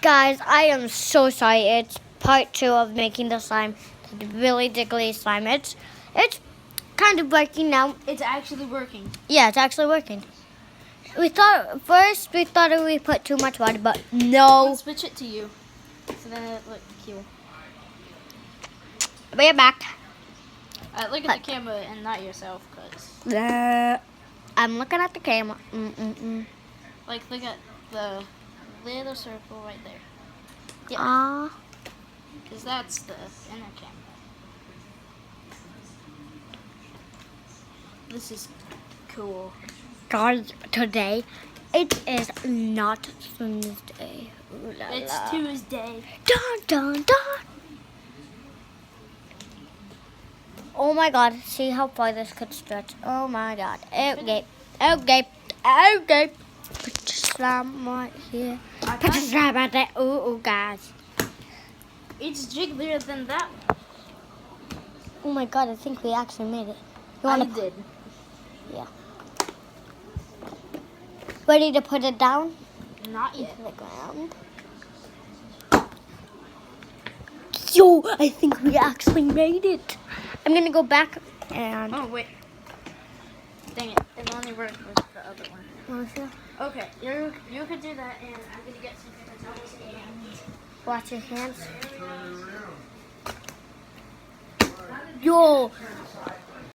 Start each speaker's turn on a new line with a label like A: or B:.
A: Guys, I am so sorry. It's part 2 of making the slime. The really diggly slime. It's kind of working now.
B: It's actually working.
A: Yeah, it's actually working. We thought we put too much water, but no.
B: Let's switch it to you. So then it look cute.
A: We're back.
B: Look at the camera and not yourself, cause
A: I'm looking at the camera.
B: like look at the little circle right there.
A: Yeah.
B: Cause that's the inner camera. This is cool.
A: Guys, today it is not Tuesday. Ooh la
B: It's
A: la.
B: Tuesday.
A: Dun dun dun. Oh my God! See how far this could stretch. Oh my God! Okay. Put the slime right here. Put the slime right there. Ooh, guys.
B: It's jigglier than that one.
A: Oh my God! I think we actually made it.
B: I did.
A: Yeah. Ready to put it down?
B: Not yet.
A: Into the ground. Yo, I think we actually made it. I'm gonna go back and.
B: Oh wait. Dang it! It only worked with the other one.
A: Wanna see?
B: Okay, you could do that, and I'm gonna get some paper towels and
A: Wash your hands. Yo,